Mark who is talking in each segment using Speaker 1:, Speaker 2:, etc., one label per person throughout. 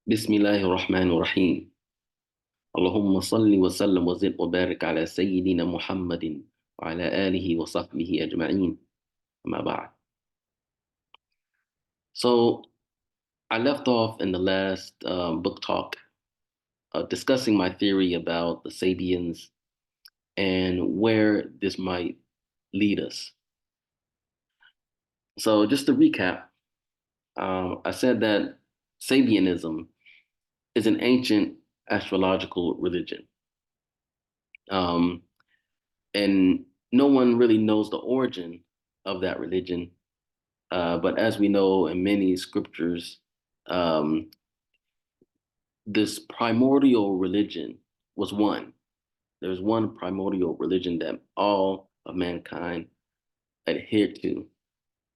Speaker 1: بسم الله الرحمن الرحيم. اللهم صل وسلم وزد وبارك على سيدنا محمد وعلى آله وصحبه أجمعين. أما بعد. So I left off in the last book talk discussing my theory about the Sabians and where this might lead us. So just to recap, I said that Sabianism is an ancient astrological religion. Um, and no one really knows the origin of that religion. But as we know in many scriptures, um, this primordial religion was one. There's one primordial religion that all of mankind adhered to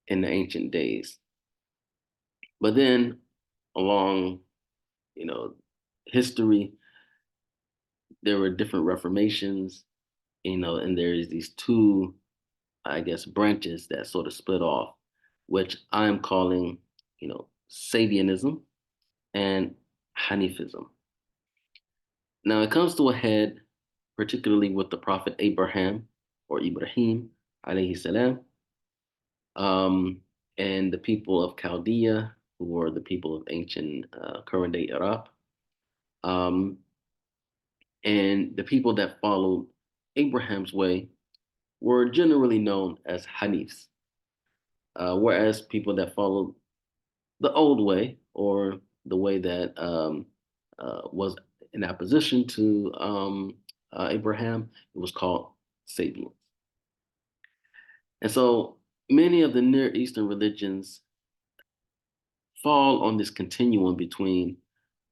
Speaker 1: in the ancient days. But then along, you know, history, there were different reformations, and there's these two, I guess, branches that sort of split off, which I'm calling, Sabianism and Hanifism. Now it comes to a head, particularly with the Prophet Abraham or Ibrahim alayhi salam, um, and the people of Chaldea, who were the people of ancient current day Iraq, um, and the people that followed Abraham's way were generally known as Hanifs, whereas people that followed the old way or the way that was in opposition to Abraham, it was called Sabians. And so many of the Near Eastern religions fall on this continuum between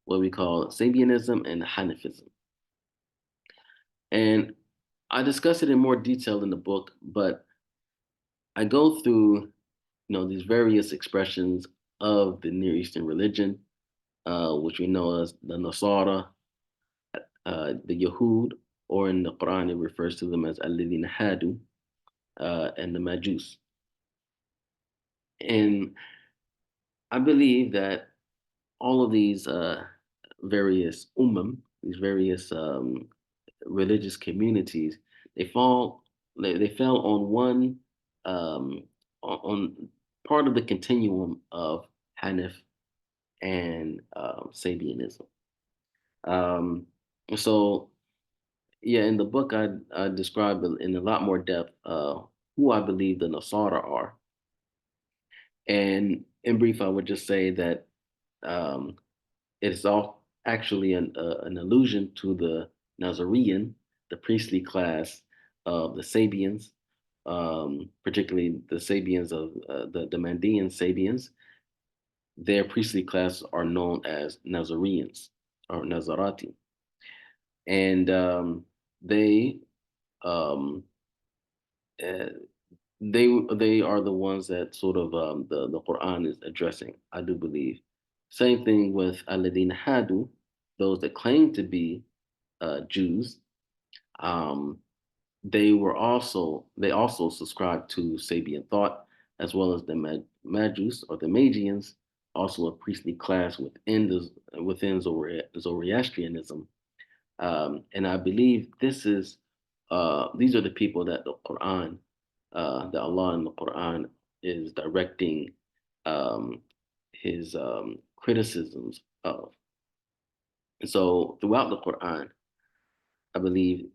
Speaker 1: what we call Sabianism and Hanifism. And I discuss it in more detail in the book, but I go through, these various expressions of the Near Eastern religion, which we know as the Nasara, the Yahud, or in the Qur'an it refers to them as Alladhina Hadu, and the Majus. And I believe that all of these various these various religious communities, they fall, they fell on one, on part of the continuum of Hanif and Sabianism. Um, so yeah, in the book I describe in a lot more depth who I believe the Nasara are. And in brief, I would just say that um, it's all actually an allusion to the Nazarene, the priestly class of the Sabians, particularly the Sabians of the Mandean Sabians. Their priestly class are known as Nazareans or Nazarati, and they um, uh, they are the ones that sort of the Quran is addressing. I do believe. Same thing with Alladin Hadu, those that claim to be Jews. Um, they also subscribe to Sabian thought, as well as the Majus or the Magians, also a priestly class within Zoroastrianism. And I believe these are the people that the Quran, that Allah in the Quran is directing um, his criticisms of. And so throughout the Quran, I believe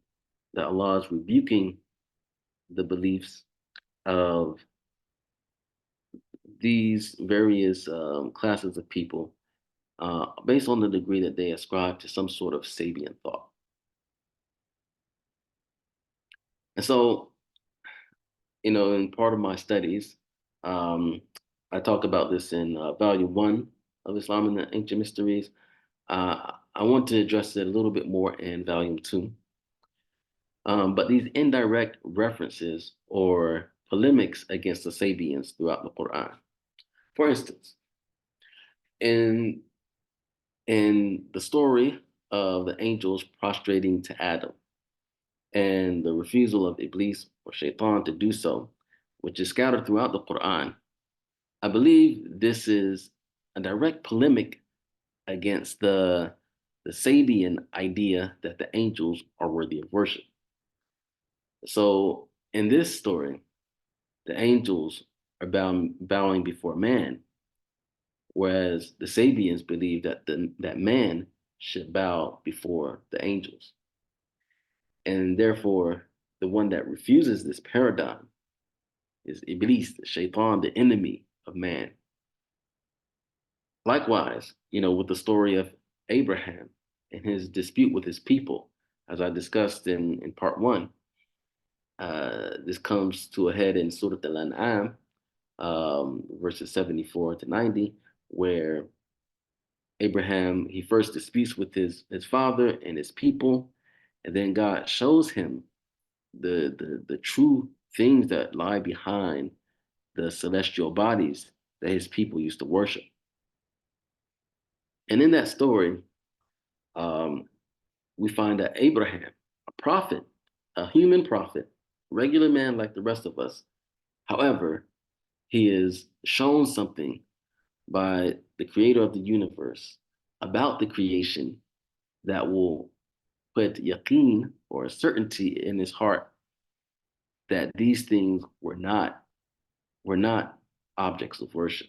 Speaker 1: that Allah is rebuking the beliefs of these various classes of people based on the degree that they ascribe to some sort of Sabian thought. And so, in part of my studies, um, I talk about this in volume one of Islam and the Ancient Mysteries. I want to address it a little bit more in volume two. But these indirect references or polemics against the Sabians throughout the Quran. For instance, in the story of the angels prostrating to Adam and the refusal of Iblis or Shaitan to do so, which is scattered throughout the Quran, I believe this is a direct polemic against the Sabian idea that the angels are worthy of worship. So in this story, the angels are bowing before man, whereas the Sabians believe that that man should bow before the angels. And therefore, the one that refuses this paradigm is Iblis, the Shaitan, the enemy of man. Likewise, with the story of Abraham and his dispute with his people, as I discussed in part one, this comes to a head in Surah Al-An'am, verses 74 to 90, where Abraham, he first disputes with his father and his people, and then God shows him the true things that lie behind the celestial bodies that his people used to worship. And in that story, um, we find that Abraham, a prophet, a human prophet, regular man like the rest of us, however, he is shown something by the creator of the universe about the creation that will put yaqeen or certainty in his heart that these things were not objects of worship.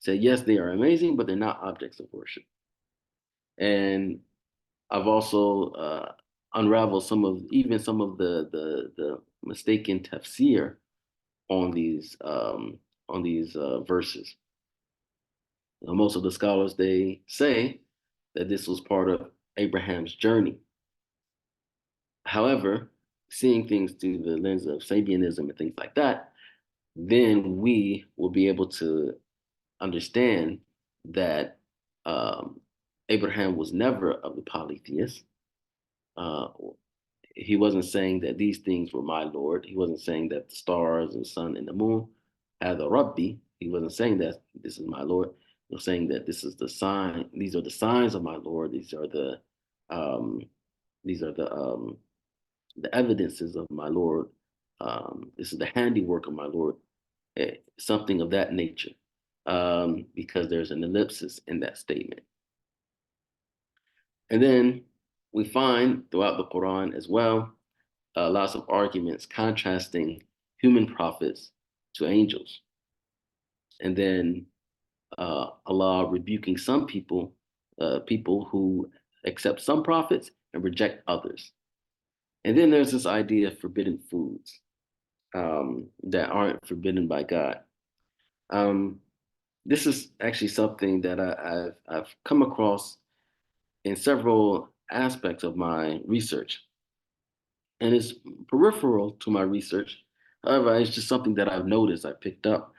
Speaker 1: So yes, they are amazing, but they're not objects of worship. And I've also unraveled some of the mistaken tafsir on these verses. Most of the scholars, they say that this was part of Abraham's journey. However, seeing things through the lens of Sabianism and things like that, then we will be able to understand that um, Abraham was never of the polytheists. Uh, he wasn't saying that these things were my Lord. He wasn't saying that the stars and sun and the moon had a Rabbi. He wasn't saying that this is my Lord. He was saying that this is the sign. These are the signs of my Lord. Um, these are the evidences of my Lord. This is the handiwork of my Lord. Something of that nature, because there's an ellipsis in that statement. And then we find throughout the Quran as well lots of arguments contrasting human prophets to angels. And then Allah rebuking some people who accept some prophets and reject others. And then there's this idea of forbidden foods that aren't forbidden by God. Um, this is actually something that I've come across in several aspects of my research, and it's peripheral to my research. However, it's just something that I've noticed, I picked up,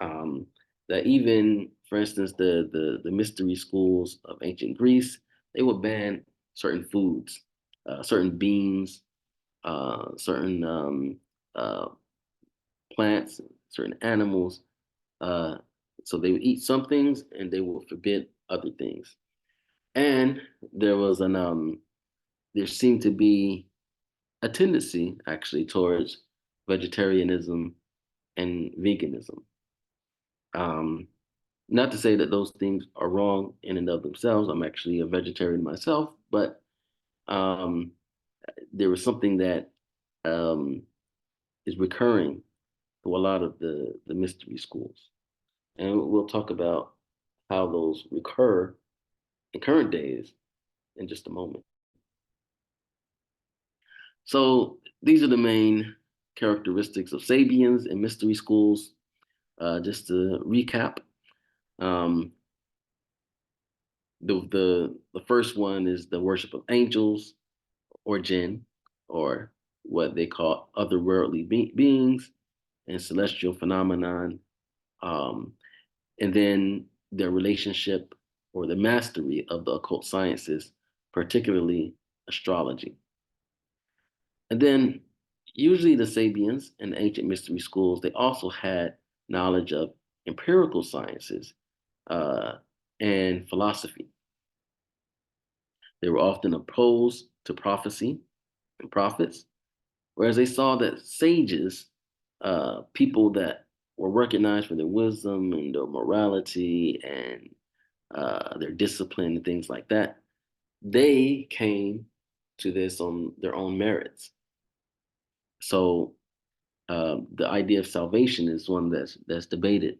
Speaker 1: um, that even, for instance, the mystery schools of ancient Greece, they would ban certain foods, certain beans, certain uh, plants, certain animals. Uh, so they would eat some things and they would forbid other things. And there seemed to be a tendency actually towards vegetarianism and veganism. Um, Not to say that those things are wrong in and of themselves. I'm actually a vegetarian myself, but um, there was something that um, is recurring to a lot of the mystery schools. And we'll talk about how those recur in current days in just a moment. So these are the main characteristics of Sabians and mystery schools. Just to recap, um, the first one is the worship of angels or jinn, or what they call otherworldly beings and celestial phenomenon, um, and then their relationship or the mastery of the occult sciences, particularly astrology. And then usually the Sabians and the ancient mystery schools, they also had knowledge of empirical sciences uh, and philosophy. They were often opposed to prophecy and prophets, whereas they saw that sages, people that were recognized for their wisdom and their morality and their discipline, and things like that. They came to this on their own merits. So the idea of salvation is one that's debated,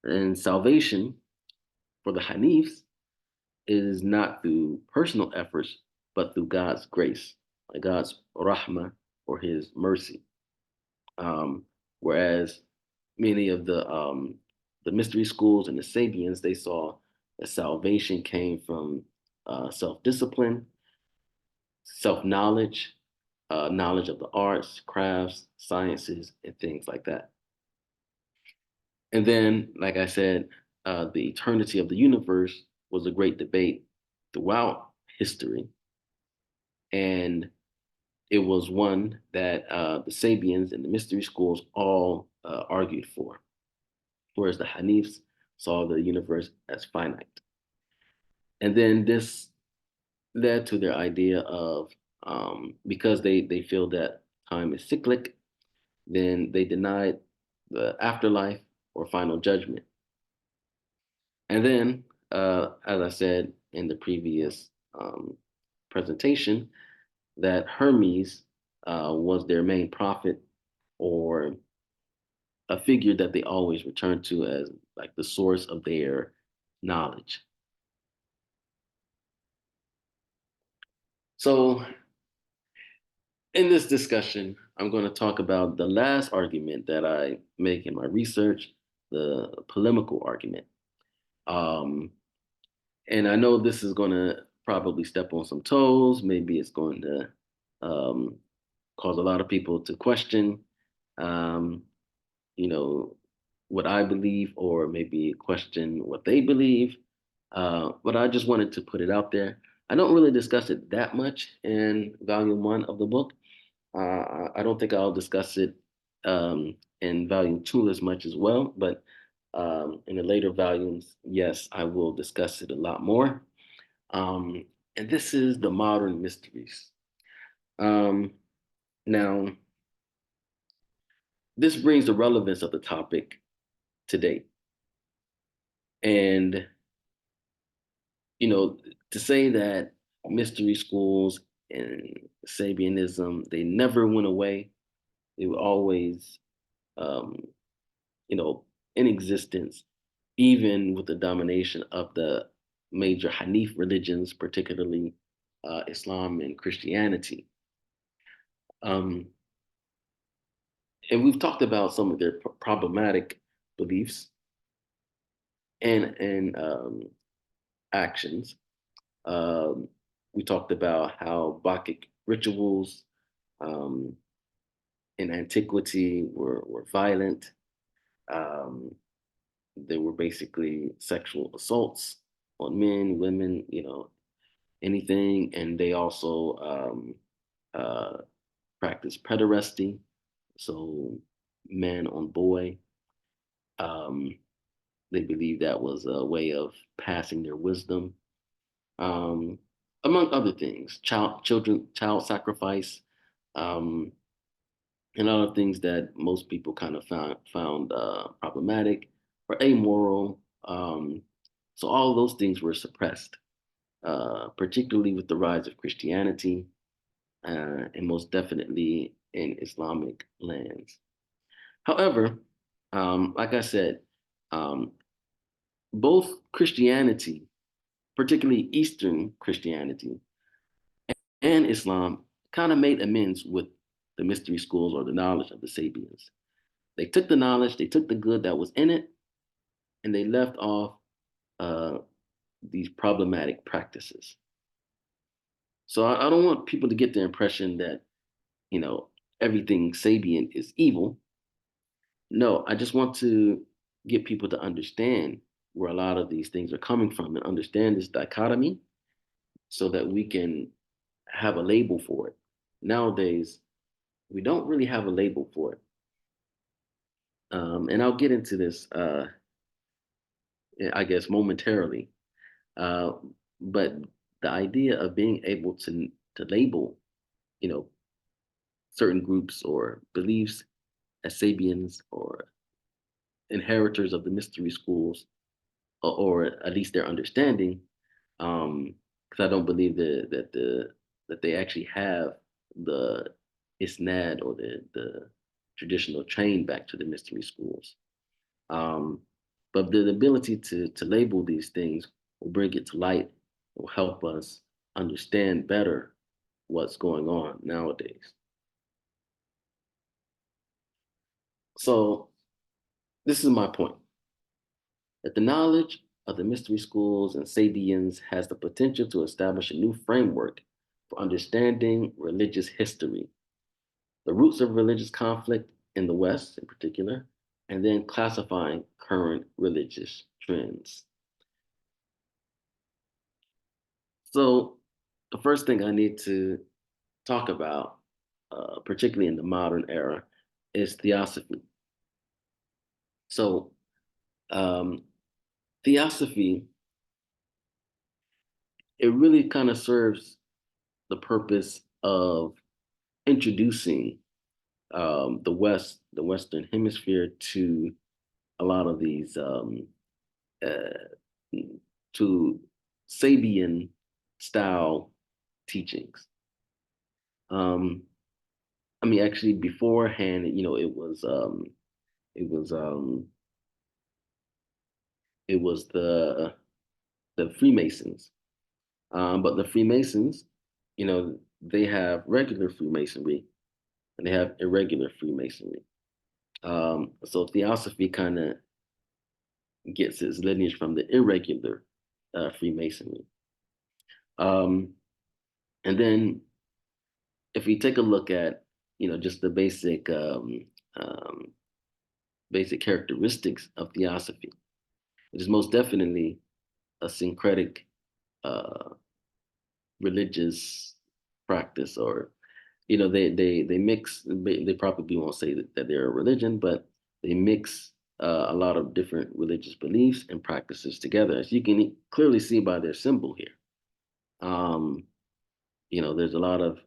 Speaker 1: and salvation for the Hanifs is not through personal efforts, but through God's grace, like God's rahmah or His mercy. Um, Whereas many of the mystery schools and the Sabians, they saw that salvation came from self-discipline, self-knowledge, knowledge of the arts, crafts, sciences, and things like that. And then, like I said, the eternity of the universe was a great debate throughout history. And it was one that the Sabians and the mystery schools all argued for, whereas the Hanifs saw the universe as finite. And then this led to their idea of, because they feel that time is cyclic, then they denied the afterlife or final judgment. And then, as I said in the previous presentation, that Hermes was their main prophet, or a figure that they always return to as like the source of their knowledge. So, in this discussion, I'm going to talk about the last argument that I make in my research, the polemical argument. Um, and I know this is going to probably step on some toes. Maybe it's going to um, cause a lot of people to question, um, you know, what I believe, or maybe question what they believe. But I just wanted to put it out there. I don't really discuss it that much in volume one of the book. I don't think I'll discuss it in volume two as much as well, but in the later volumes, yes, I will discuss it a lot more. Um, and this is the modern mysteries. Um, Now, this brings the relevance of the topic today. And, to say that mystery schools and Sabianism, they never went away. They were always, um, you know, in existence, even with the domination of the major Hanif religions, particularly Islam and Christianity. Um, and we've talked about some of their problematic beliefs and actions. Um, we talked about how Bacchic rituals um, in antiquity were violent. Um, they were basically sexual assaults on men, women, anything. And they also uh, practiced pederasty, so man on boy. Um, they believed that was a way of passing their wisdom, um, among other things. Child sacrifice, um, and other things that most people kind of found problematic or amoral. So all of those things were suppressed, particularly with the rise of Christianity, and most definitely in Islamic lands. However, like I said, um, both Christianity, particularly Eastern Christianity, and Islam, kind of made amends with the mystery schools or the knowledge of the Sabians. They took the knowledge, they took the good that was in it, and they left off uh, these problematic practices. So I don't want people to get the impression that, you know, everything Sabian is evil. No, I just want to get people to understand where a lot of these things are coming from and understand this dichotomy so that we can have a label for it. Nowadays, we don't really have a label for it. And I'll get into this, I guess, momentarily. Uh, but the idea of being able to label, you know, certain groups or beliefs as Sabians or inheritors of the mystery schools, or at least their understanding, because I don't believe that they actually have the isnad or the traditional chain back to the mystery schools. Um, but the ability to label these things will bring it to light, will help us understand better what's going on nowadays. So this is my point, that the knowledge of the mystery schools and Sabians has the potential to establish a new framework for understanding religious history, the roots of religious conflict in the West in particular, and then classifying current religious trends. So, the first thing I need to talk about, particularly in the modern era, is theosophy. So, um, theosophy, it really kind of serves the purpose of introducing the Western Hemisphere to a lot of these to Sabian style teachings. Um, I mean, actually, beforehand, it was um, it was the Freemasons, but the Freemasons, they have regular Freemasonry and they have irregular Freemasonry. So Theosophy kind of gets its lineage from the irregular Freemasonry. Um, and then if we take a look at, just the um, basic characteristics of Theosophy, it is most definitely a syncretic uh, religious practice, or they mix. They probably won't say that they're a religion, but they mix a lot of different religious beliefs and practices together, as you can clearly see by their symbol here. Um, there's a lot of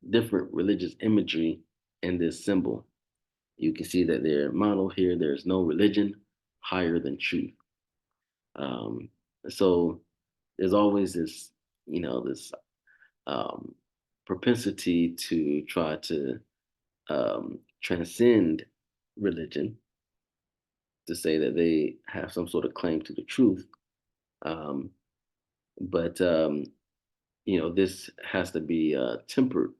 Speaker 1: different religious imagery in this symbol. You can see that their motto here: "There's no religion higher than truth." Um, so there's always this um, propensity to try to transcend religion, to say that they have some sort of claim to the truth. Um, but this has to be tempered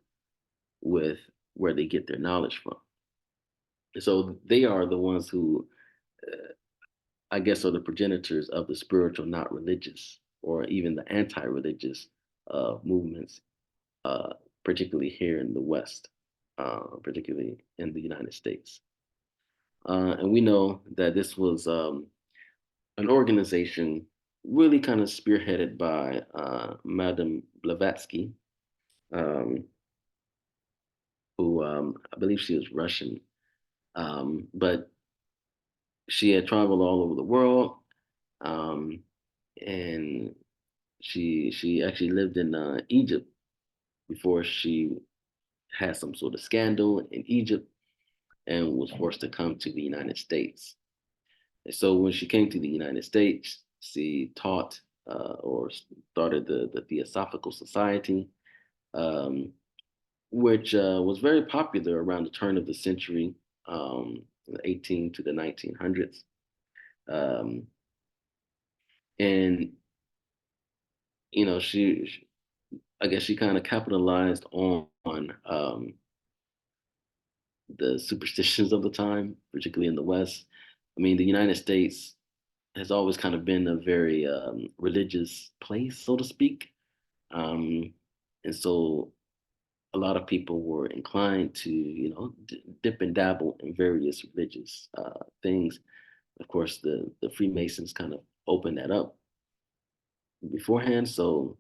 Speaker 1: with where they get their knowledge from. So they are the ones who, I guess, are the progenitors of the spiritual, not religious, or even the anti-religious movements, uh, particularly here in the West, particularly in the United States. And we know that this was an organization really kind of spearheaded by Madame Blavatsky, um, who I believe she was Russian, but she had traveled all over the world, um, and she actually lived in Egypt before she had some sort of scandal in Egypt and was forced to come to the United States. And so when she came to the United States, she taught or started the Theosophical Society, um, which was very popular around the turn of the century, the 18 to the 1900s. Um, and, I guess she kind of capitalized on the superstitions of the time, particularly in the West. I mean, the United States has always kind of been a very religious place, so to speak. Um, and so a lot of people were inclined to, dip and dabble in various religious things. Of course, the Freemasons kind of opened that up beforehand. So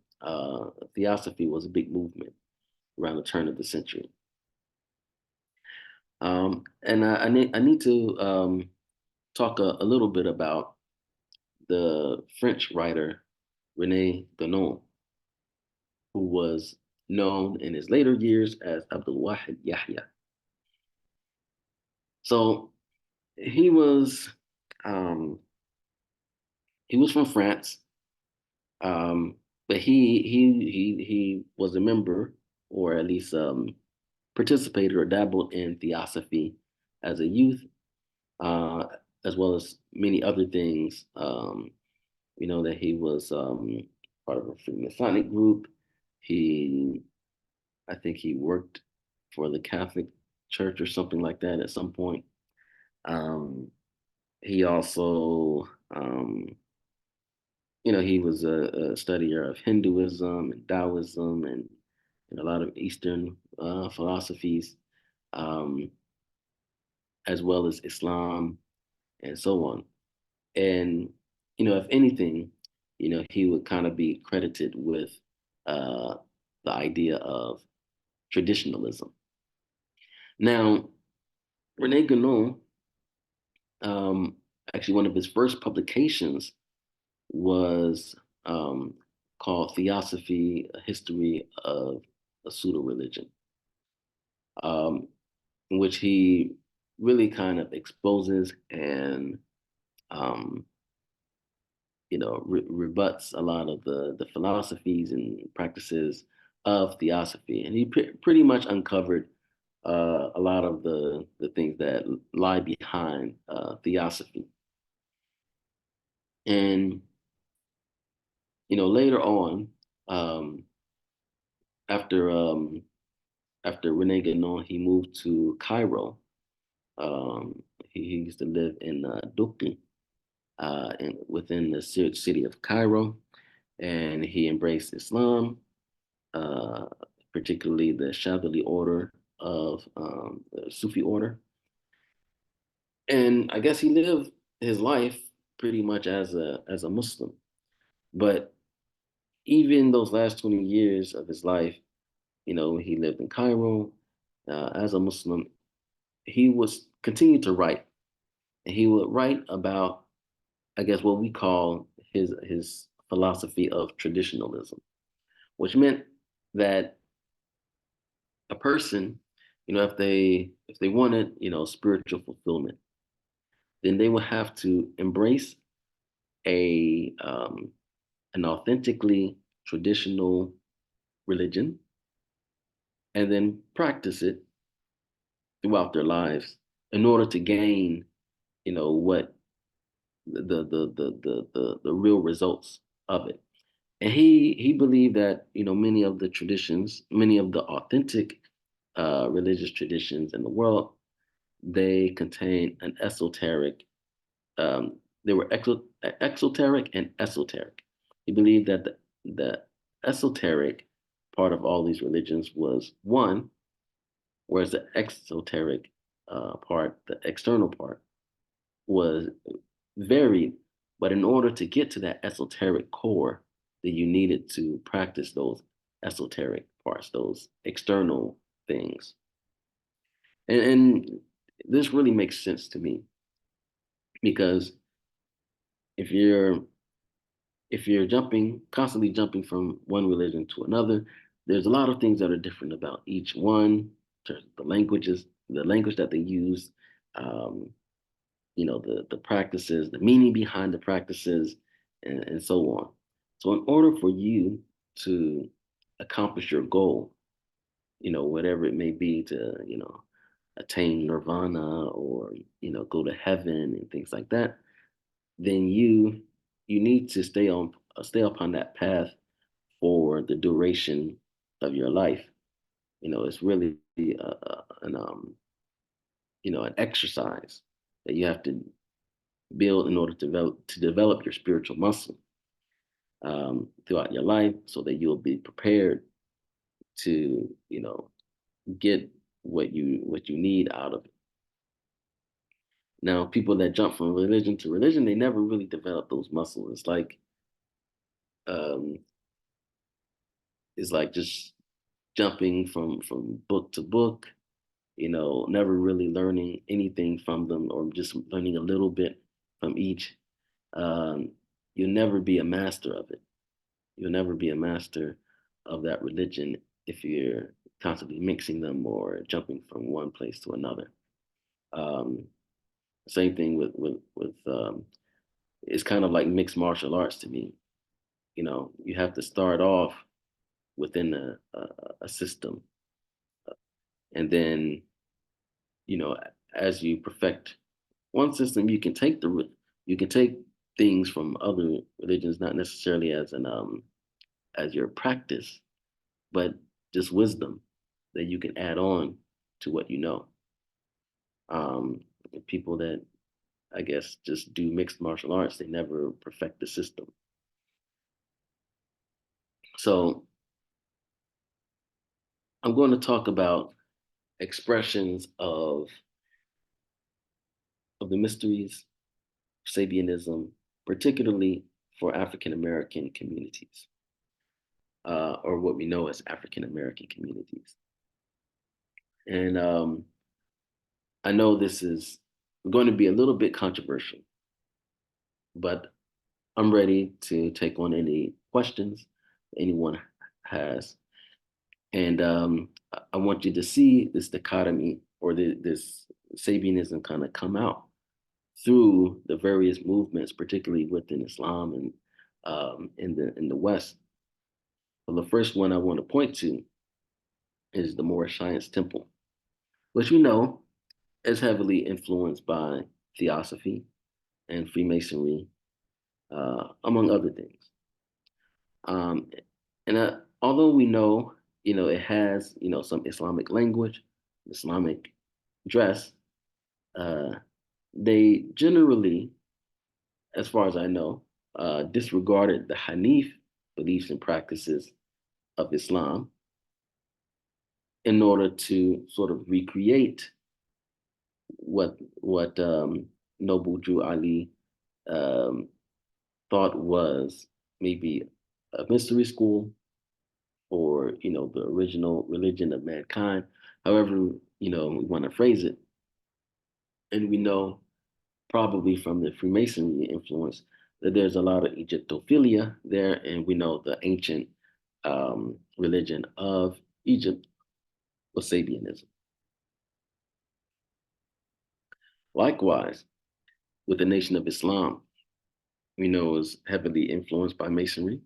Speaker 1: Theosophy was a big movement around the turn of the century. And I need to talk a little bit about the French writer Rene Guénon, who was known in his later years as Abdul Wahid Yahya. So he was um, He was from France, but he was a member, or at least participated or dabbled in theosophy as a youth, uh, as well as many other things. We know that he was part of a Freemasonic group. He, I think he worked for the Catholic Church or something like that at some point. Um, he also, he was a studier of Hinduism and Taoism and a lot of Eastern philosophies, um, as well as Islam and so on. And, if anything, he would kind of be credited with uh, the idea of traditionalism. Now, Rene Guénon, um, actually, one of his first publications was called Theosophy, A History of a Pseudo Religion, um, in which he really kind of exposes and um, rebuts a lot of the philosophies and practices of theosophy, and he pretty much uncovered a lot of the things that lie behind theosophy. And later on, um, after after Rene Guénon, he moved to Cairo. He used to live in Duqm, within the city of Cairo, and he embraced Islam, uh, particularly the Shadhili order of the Sufi order. And I guess he lived his life pretty much as a Muslim. But even those last 20 years of his life, he lived in Cairo as a Muslim. He was continued to write, and he would write about, I guess, what we call his philosophy of traditionalism, which meant that a person, if they wanted, spiritual fulfillment, then they would have to embrace a an authentically traditional religion and then practice it throughout their lives in order to gain, what the real results of it. And he believed that many of the traditions, many of the authentic religious traditions in the world, they contain an esoteric. Um, they were exoteric and esoteric. He believed that the esoteric part of all these religions was one, whereas the exoteric part, the external part, was varied. But in order to get to that esoteric core, that you needed to practice those esoteric parts, those external things. And this really makes sense to me because if you're if you're constantly jumping from one religion to another, there's a lot of things that are different about each one. The languages, the language that they use, um, the practices, the meaning behind the practices, and so on. So in order for you to accomplish your goal, whatever it may be, to attain nirvana, or go to heaven and things like that, then you need to stay upon that path for the duration of your life. It's really an exercise that you have to build in order to develop your spiritual muscle throughout your life, so that you'll be prepared to get what you need out of it. Now, people that jump from religion to religion, they never really develop those muscles. Um, it's like just jumping from book to book, never really learning anything from them, or just learning a little bit from each. Um, you'll never be a master of it. You'll never be a master of that religion if you're constantly mixing them or jumping from one place to another. Um, Same thing with it's kind of like mixed martial arts to me. You have to start off within a system, and then you know as you perfect one system, you can take things from other religions, not necessarily as your practice, but just wisdom that you can add on to what you know. Um, People that I guess just do mixed martial arts, they never perfect the system. So I'm going to talk about expressions of the mysteries of Sabianism, particularly for African American communities, or what we know as African American communities. And I know this is going to be a little bit controversial, but I'm ready to take on any questions anyone has. And I want you to see this dichotomy or this Sabianism kind of come out through the various movements, particularly within Islam and in the West. Well, the first one I want to point to is the Moorish Science Temple, which we know is heavily influenced by Theosophy and Freemasonry, among other things. Um, and although we know, it has, some Islamic language, Islamic dress, uh, they generally, as far as I know, disregarded the Hanif beliefs and practices of Islam in order to sort of recreate what Noble Drew Ali um, thought was maybe a mystery school or the original religion of mankind, however we want to phrase it. And we know probably from the Freemasonry influence that there's a lot of Egyptophilia there, and we know the ancient religion of Egypt was Sabianism. Likewise, with the Nation of Islam, we know is heavily influenced by Masonry,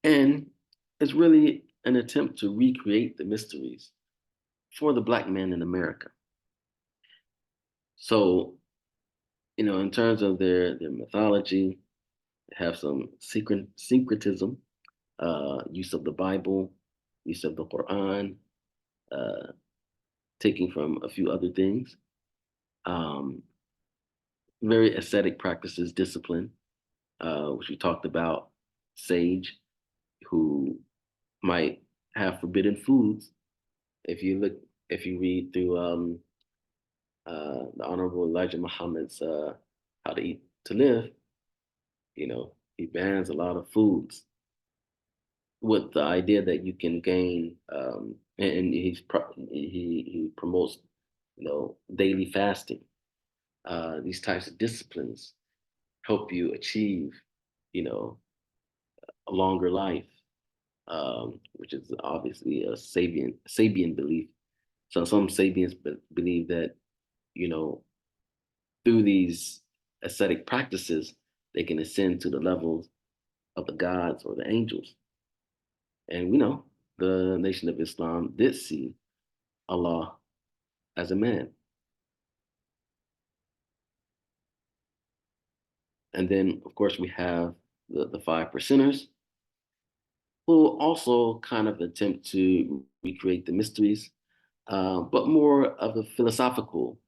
Speaker 1: and it's really an attempt to recreate the mysteries for the Black man in America. So, in terms of their mythology, they have some syncretism, use of the Bible, use of the Qur'an, uh, taking from a few other things. Um, Very ascetic practices, discipline, which we talked about, sage, who might have forbidden foods. If you look, if you read through the Honorable Elijah Muhammad's How to Eat to Live, he bans a lot of foods with the idea that you can gain, and he promotes, daily fasting. These types of disciplines help you achieve, you know, a longer life, which is obviously a Sabian belief. So some Sabians believe that, you know, through these ascetic practices, they can ascend to the levels of the gods or the angels. And we know the Nation of Islam did see Allah as a man. And then, of course, we have the five percenters who also kind of attempt to recreate the mysteries, but more of a philosophical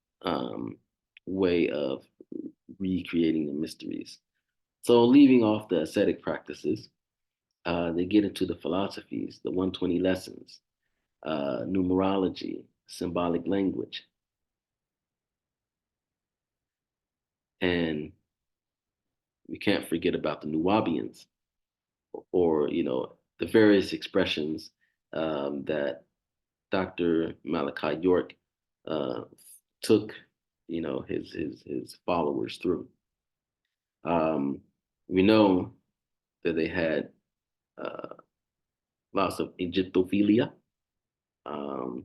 Speaker 1: way of recreating the mysteries. So, leaving off the ascetic practices, they get into the philosophies, the 120 lessons, numerology, symbolic language, and we can't forget about the Nuwaubians, or the various expressions that Dr. Malachi York uh, took his followers through. Um, we know that they had uh, lots of Egyptophilia, um,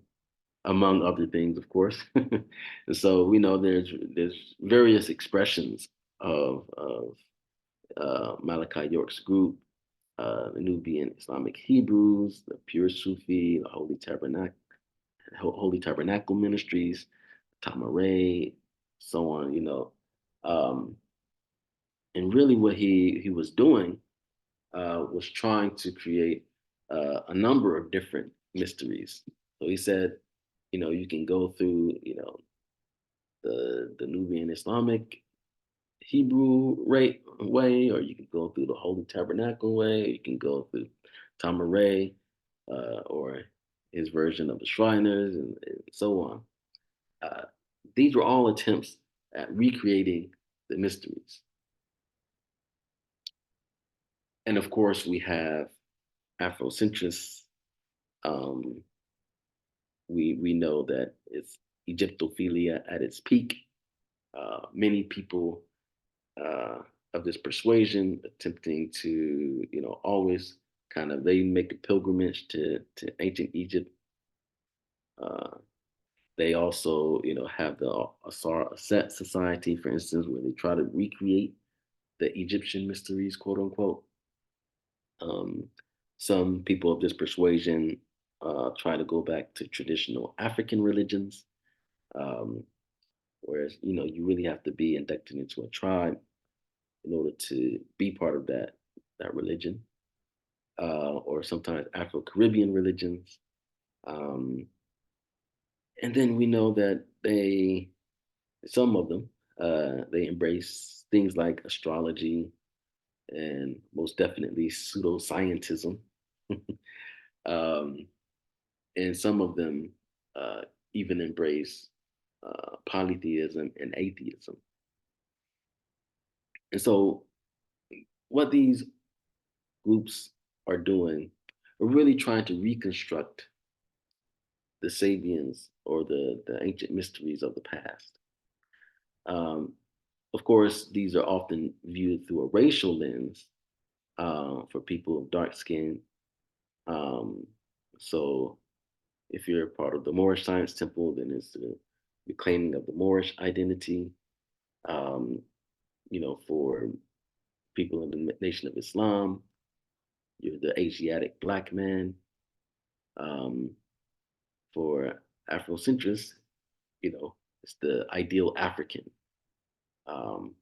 Speaker 1: among other things, of course. And so we know there's various expressions of Malachi York's group, the Nubian Islamic Hebrews, the Pure Sufi, the Holy Tabernacle Ministries, Tamaray, so on. Um, and really, what he was doing was trying to create a number of different mysteries. So he said, you can go through, the Nubian Islamic Hebrew way, or you can go through the Holy Tabernacle way, or you can go through Tamaray, or his version of the Shriners, and so on. Uh, these were all attempts at recreating the mysteries. And of course, we have Afrocentrists. Um, we know that it's Egyptophilia at its peak. Many people uh, of this persuasion attempting to, always kind of they make a pilgrimage to ancient Egypt. Uh, they also, have the Asar Aset Society, for instance, where they try to recreate the Egyptian mysteries, quote unquote. Um, some people of this persuasion try to go back to traditional African religions, um, whereas you really have to be inducted into a tribe in order to be part of that religion, or sometimes Afro-Caribbean religions. Um, and then we know that some of them, they embrace things like astrology and most definitely pseudoscientism. um, and some of them even embrace polytheism and atheism. And so, what these groups are doing are really trying to reconstruct the Sabians or the ancient mysteries of the past. Um, of course, these are often viewed through a racial lens for people of dark skin. Um, so, if you're part of the Moorish Science Temple, then it's the reclaiming of the Moorish identity. Um, for people in the Nation of Islam, you're the Asiatic black man. Um, for Afrocentrists, it's the ideal African.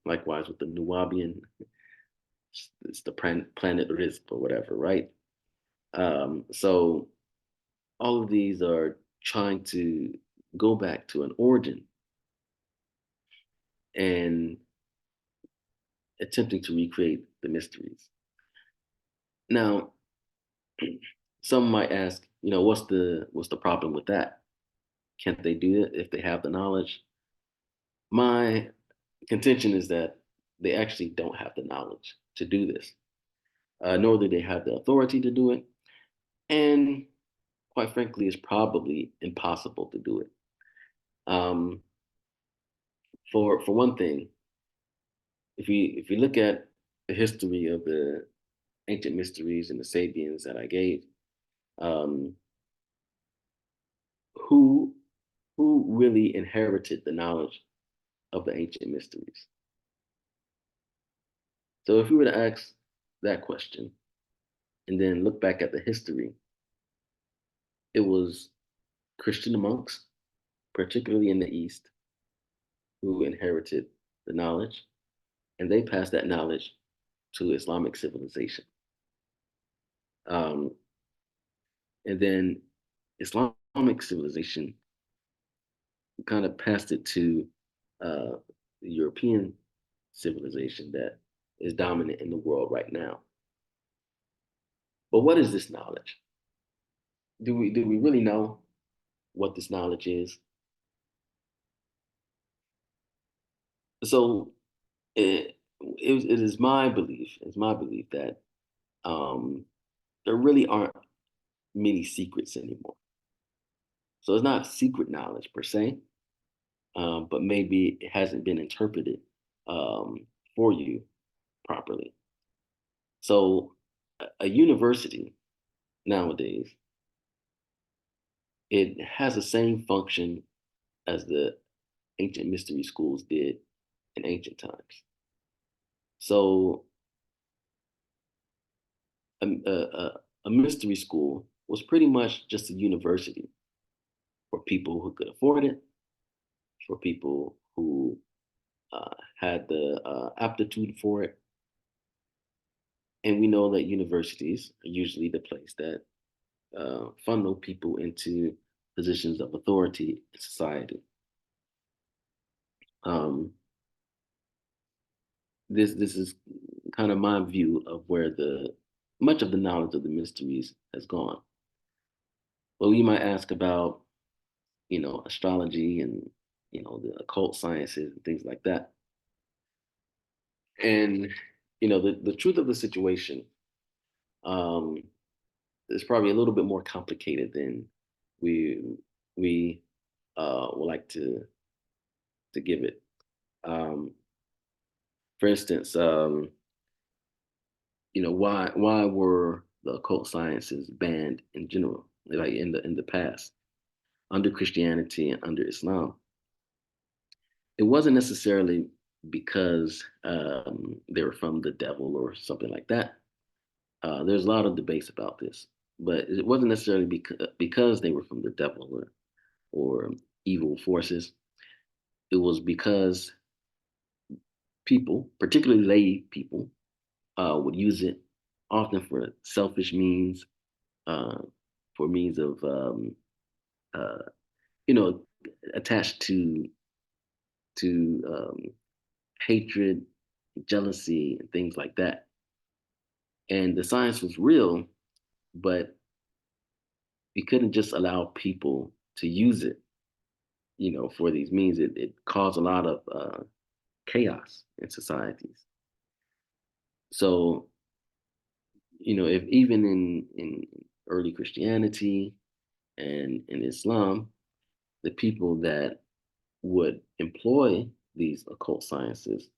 Speaker 1: Likewise with the Nuwaubian, it's the planet Rizq or whatever, right? So all of these are trying to go back to an origin and attempting to recreate the mysteries. Now, some might ask, what's the problem with that? Can't they do it if they have the knowledge? My contention is that they actually don't have the knowledge to do this, nor do they have the authority to do it. And quite frankly, it's probably impossible to do it. Um, for one thing, if you look at the history of the ancient mysteries and the Sabians that I gave, um, who who really inherited the knowledge of the ancient mysteries? So if we were to ask that question and then look back at the history, it was Christian monks, particularly in the East, who inherited the knowledge, and they passed that knowledge to Islamic civilization. Um, and then Islamic civilization kind of passed it to uh, the European civilization that is dominant in the world right now. But what is this knowledge? Do we really know what this knowledge is? So it is my belief. It's my belief that um, there really aren't many secrets anymore. So it's not secret knowledge per se, but maybe it hasn't been interpreted for you properly. So a university nowadays, it has the same function as the ancient mystery schools did in ancient times. So a mystery school was pretty much just a university for people who could afford it, for people who had the aptitude for it. And we know that universities are usually the place that funnel people into positions of authority in society. Um, this is kind of my view of where the much of the knowledge of the mysteries has gone. Well, you might ask about, astrology and, the occult sciences and things like that. And, the truth of the situation um, is probably a little bit more complicated than we we would like to give it. Um, for instance, why were the occult sciences banned in general, like in the past, under Christianity and under Islam? It wasn't necessarily because they were from the devil or something like that. There's a lot of debates about this, but it wasn't necessarily because they were from the devil or evil forces. It was because people, particularly lay people, would use it often for selfish means, uh, for means of uh, you know attached to hatred, jealousy, and things like that. And the science was real, but we couldn't just allow people to use it, for these means. It caused a lot of chaos in societies. So, if even in early Christianity and in Islam, the people that would employ these occult sciences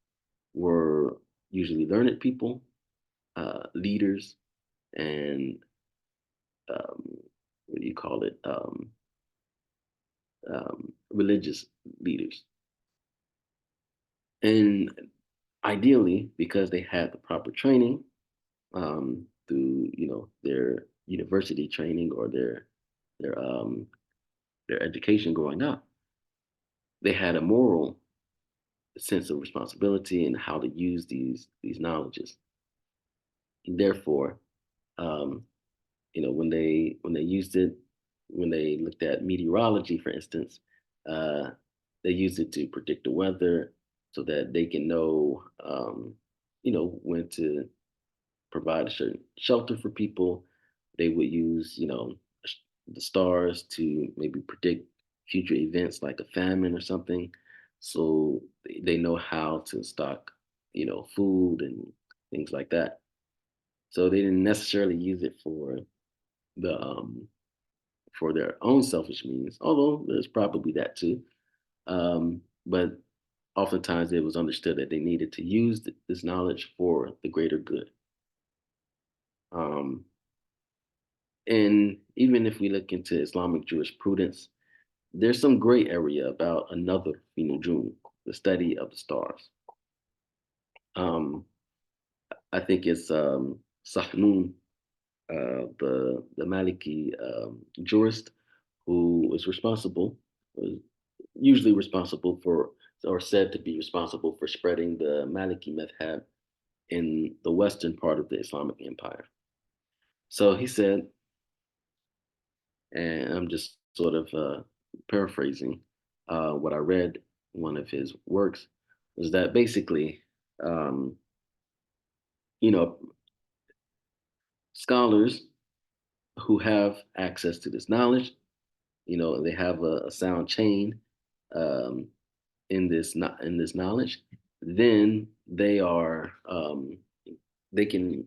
Speaker 1: were usually learned people, leaders, and what do you call it? Religious leaders. And ideally, because they had the proper training through, their university training or their their education growing up, they had a moral sense of responsibility and how to use these knowledges. And therefore, um, when they used it, when they looked at meteorology, for instance, uh, they used it to predict the weather so that they can know, when to provide a certain shelter for people. They would use, the stars to maybe predict future events like a famine or something. So they know how to stock, food and things like that. So they didn't necessarily use it the for their own selfish means, although there's probably that too. But oftentimes it was understood that they needed to use this knowledge for the greater good. Um, and even if we look into Islamic jurisprudence, there's some gray area about another Nujum, the study of the stars. Um, I think it's Sahnun, the Maliki jurist, who was was usually responsible for, or said to be responsible for spreading the Maliki madhab in the western part of the Islamic Empire. So he said, and I'm just sort of paraphrasing what I read in one of his works, was that basically, um, you know, scholars who have access to this knowledge, they have a sound chain um, in this knowledge, then they can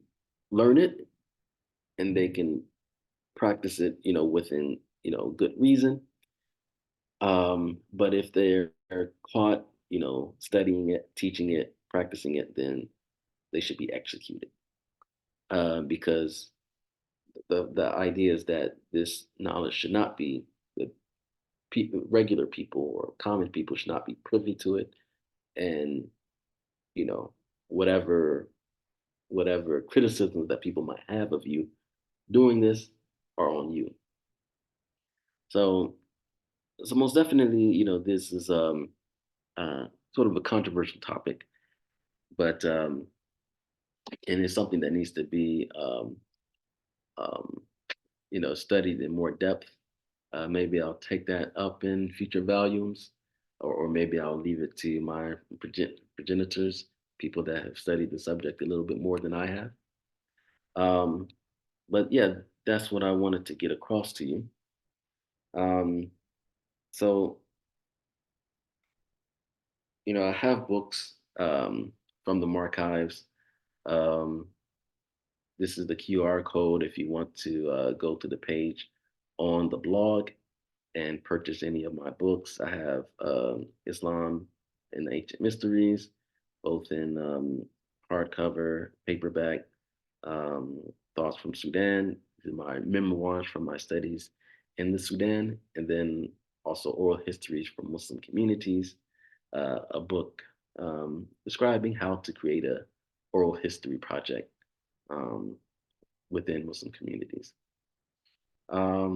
Speaker 1: learn it and they can practice it, within good reason. But if they're caught, studying it, teaching it, practicing it, then they should be executed. Because the idea is that this knowledge should not be the regular people or common people should not be privy to it, and you know whatever whatever criticisms that people might have of you doing this are on you. So so most definitely, this is sort of a controversial topic, but and it's something that needs to be um, studied in more depth. Maybe I'll take that up in future volumes, or maybe I'll leave it to my progenitors, people that have studied the subject a little bit more than I have. Um, but yeah, that's what I wanted to get across to you. Um, so, I have books from the archives. Um, this is the QR code if you want to go to the page on the blog and purchase any of my books. I have Islam and the Ancient Mysteries, both in hardcover, paperback, um, Thoughts from Sudan, my memoirs from my studies in the Sudan, and then also oral histories from Muslim communities, a book describing how to create a oral history project um, within Muslim communities.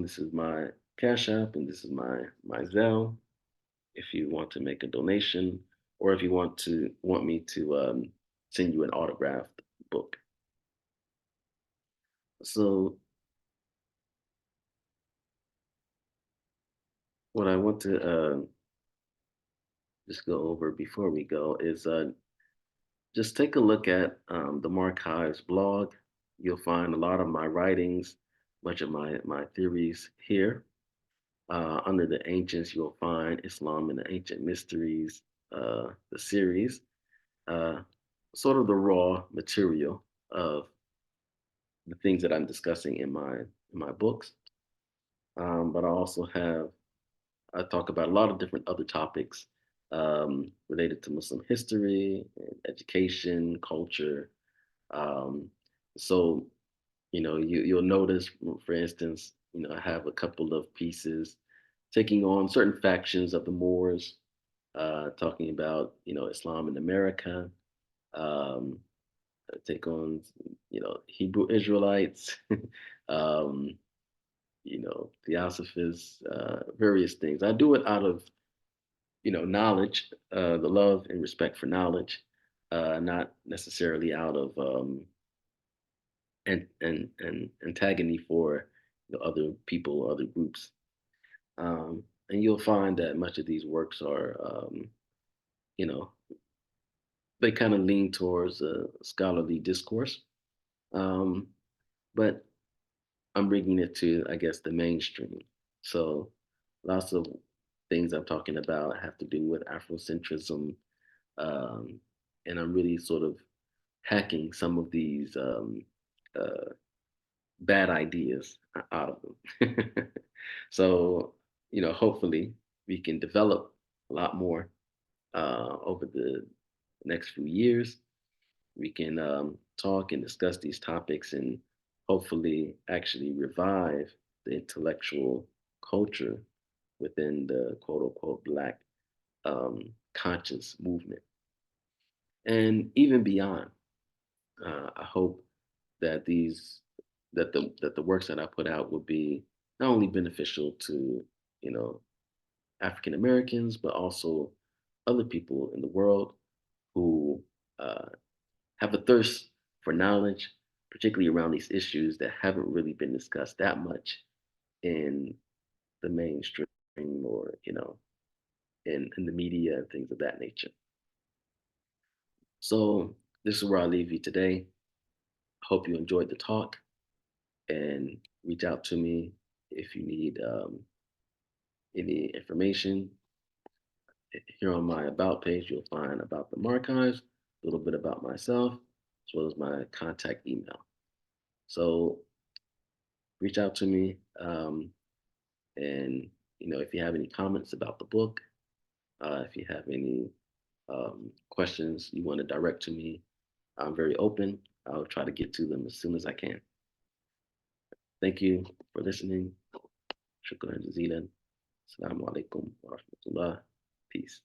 Speaker 1: This is my Cash App, and this is my Zelle. If you want to make a donation, or if you want me to send you an autographed book. So, what I want to just go over before we go is just take a look at the Marchives blog. You'll find a lot of my writings, much of my theories here. Under the ancients, you'll find Islam and the Ancient Mysteries, the series, uh, sort of the raw material of the things that I'm discussing in my books. But I talk about a lot of different other topics related to Muslim history, and education, culture. Um, so you'll notice, for instance, I have a couple of pieces taking on certain factions of the Moors, talking about Islam in America. Um, take on Hebrew Israelites, um, Theosophists, various things. I do it out of knowledge, the love and respect for knowledge, not necessarily out of and antagony for other people or other groups. And you'll find that much of these works are, you know, they kind of lean towards a scholarly discourse, um, but I'm bringing it to, I guess, the mainstream. So lots of things I'm talking about have to do with Afrocentrism, um, and I'm really sort of hacking some of these uh, bad ideas out of them. So, hopefully we can develop a lot more over the next few years. We can talk and discuss these topics and hopefully actually revive the intellectual culture within the quote unquote Black conscious movement. And even beyond, I hope that the works that I put out will be not only beneficial to you know African Americans, but also other people in the world who uh, have a thirst for knowledge, particularly around these issues that haven't really been discussed that much in the mainstream, or in the media and things of that nature. So this is where I leave you today. Hope you enjoyed the talk, and reach out to me if you need any information. Here on my About page, you'll find about the archives, a little bit about myself, as well as my contact email. So reach out to me, and if you have any comments about the book, if you have any questions you want to direct to me, I'm very open. I'll try to get to them as soon as I can. Thank you for listening. Shukran jazilan. Assalamu alaikum wa rahmatullah. Peace.